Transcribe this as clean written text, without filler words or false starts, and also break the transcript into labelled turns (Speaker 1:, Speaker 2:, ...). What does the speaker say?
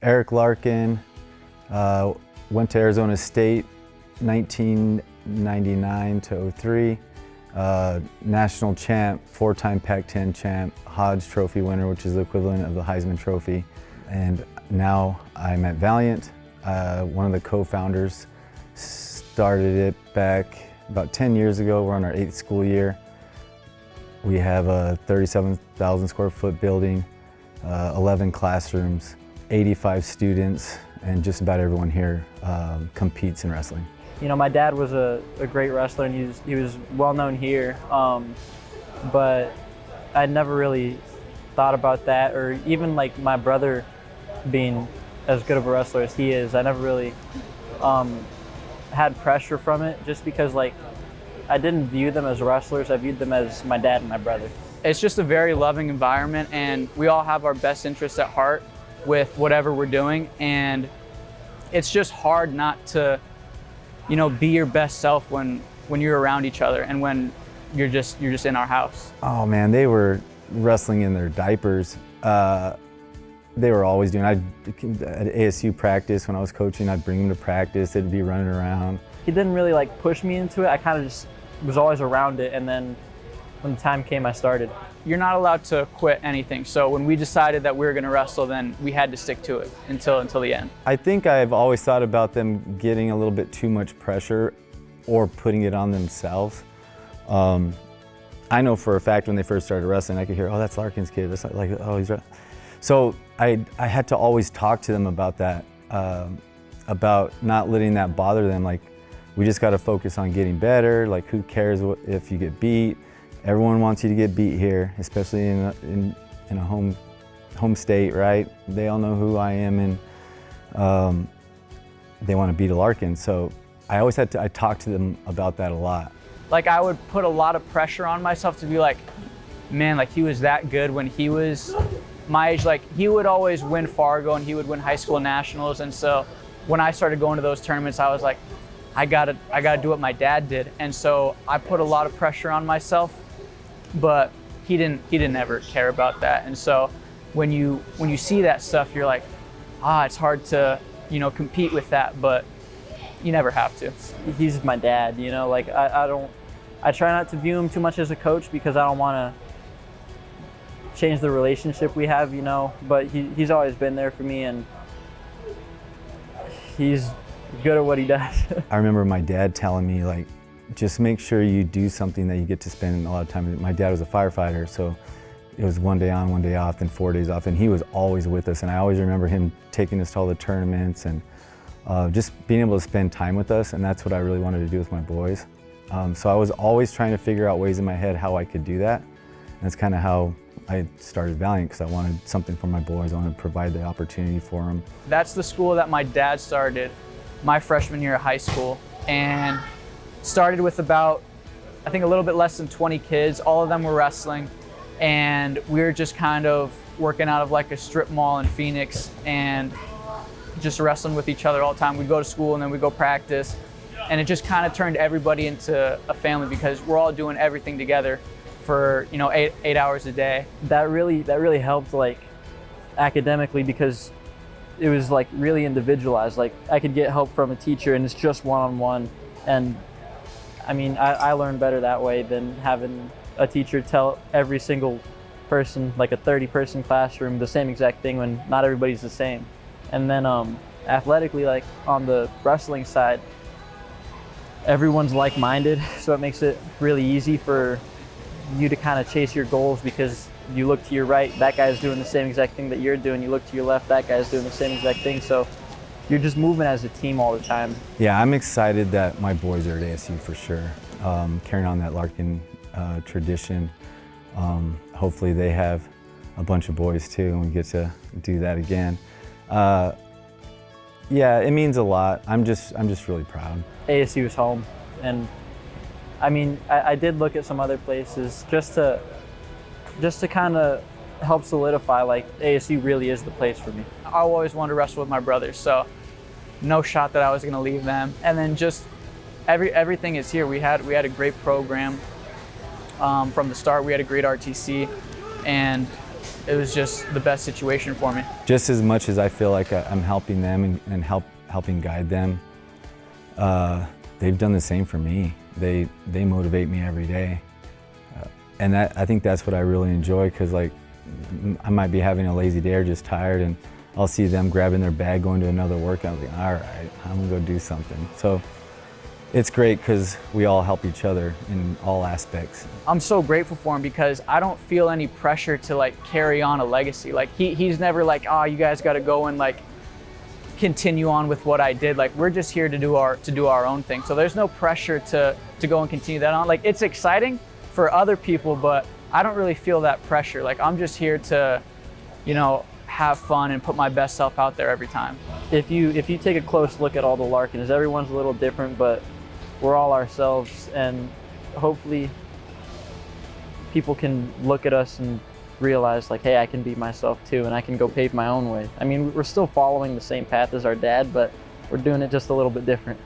Speaker 1: Eric Larkin, went to Arizona State 1999 to 03. National champ, 4-time Pac-10 champ, Hodge Trophy winner, which is the equivalent of the Heisman Trophy. And now I'm at Valiant. One of the co-founders started it back about 10 years ago. We're on our 8th school year. We have a 37,000 square foot building, 11 classrooms, 85 students, and just about everyone here competes in wrestling.
Speaker 2: You know, my dad was a great wrestler, and he was well known here, but I never really thought about that, or even like my brother being as good of a wrestler as he is. I never really had pressure from it, just because like I didn't view them as wrestlers. I viewed them as my dad and my brother.
Speaker 3: It's just a very loving environment, and we all have our best interests at heart with whatever we're doing, and it's just hard not to, you know, be your best self when you're around each other and when you're just in our house.
Speaker 1: Oh man, they were wrestling in their diapers. They were always doing, at ASU practice when I was coaching, I'd bring them to practice, they'd be running around.
Speaker 2: He didn't really like push me into it. I kind of just was always around it, and then when the time came, I started.
Speaker 3: You're not allowed to quit anything, so when we decided that we were gonna wrestle, then we had to stick to it until the end.
Speaker 1: I think I've always thought about them getting a little bit too much pressure or putting it on themselves. I know for a fact when they first started wrestling, I could hear, oh, that's Larkin's kid. That's like, oh, he's right. So I had to always talk to them about that, about not letting that bother them. Like, we just got to focus on getting better. Like, who cares if you get beat? Everyone wants you to get beat here, especially in a home state, right? They all know who I am, and they want to beat a Larkin. So I always I talked to them about that a lot.
Speaker 3: Like, I would put a lot of pressure on myself to be like, man, like he was that good when he was my age. Like, he would always win Fargo and he would win high school nationals. And so when I started going to those tournaments, I was like, I gotta do what my dad did. And so I put a lot of pressure on myself, but he didn't ever care about that. And so when you see that stuff, you're like, it's hard to, you know, compete with that, but you never have to.
Speaker 2: He's my dad, you know, like I try not to view him too much as a coach, because I don't want to change the relationship we have, you know, but he's always been there for me, and he's good at what he does.
Speaker 1: I remember my dad telling me, like, just make sure you do something that you get to spend a lot of time. My dad was a firefighter, so it was 1 day on, 1 day off, then 4 days off, and he was always with us. And I always remember him taking us to all the tournaments and just being able to spend time with us, and that's what I really wanted to do with my boys. So I was always trying to figure out ways in my head how I could do that. And that's kind of how I started Valiant, because I wanted something for my boys. I wanted to provide the opportunity for them.
Speaker 3: That's the school that my dad started my freshman year of high school, and started with about, I think, a little bit less than 20 kids. All of them were wrestling, and we were just kind of working out of like a strip mall in Phoenix and just wrestling with each other all the time. We'd go to school and then we'd go practice, and it just kind of turned everybody into a family, because we're all doing everything together for, you know, eight hours a day.
Speaker 2: That really helped, like, academically, because it was like really individualized. Like, I could get help from a teacher, and it's just one-on-one. And I mean, I learned better that way than having a teacher tell every single person, like a 30-person classroom, the same exact thing when not everybody's the same. And then athletically, like on the wrestling side, everyone's like-minded, so it makes it really easy for you to kind of chase your goals, because you look to your right, that guy's doing the same exact thing that you're doing. You look to your left, that guy's doing the same exact thing. So you're just moving as a team all the time.
Speaker 1: Yeah, I'm excited that my boys are at ASU for sure, carrying on that Larkin tradition. Hopefully they have a bunch of boys too, and we get to do that again. Yeah, it means a lot. I'm just really proud.
Speaker 2: ASU is home, and I mean, I did look at some other places just to kind of help solidify, like, ASU really is the place for me.
Speaker 3: I always wanted to wrestle with my brothers, so no shot that I was going to leave them. And then just everything is here. We had a great program from the start. We had a great RTC, and it was just the best situation for me.
Speaker 1: Just as much as I feel like I'm helping them and helping guide them, they've done the same for me. They motivate me every day. And I think that's what I really enjoy, because like I might be having a lazy day or just tired, and I'll see them grabbing their bag, going to another workout, and like, all right, I'm gonna go do something. So it's great because we all help each other in all aspects.
Speaker 3: I'm so grateful for him because I don't feel any pressure to like carry on a legacy. Like he's never like, oh, you guys got to go and like continue on with what I did. Like we're just here to do our own thing. So there's no pressure to go and continue that on. Like it's exciting for other people, but I don't really feel that pressure. Like I'm just here to, you know, have fun and put my best self out there every time.
Speaker 2: If you take a close look at all the Larkins, everyone's a little different, but we're all ourselves, and hopefully people can look at us and realize like, hey, I can be myself too, and I can go pave my own way. I mean, we're still following the same path as our dad, but we're doing it just a little bit different.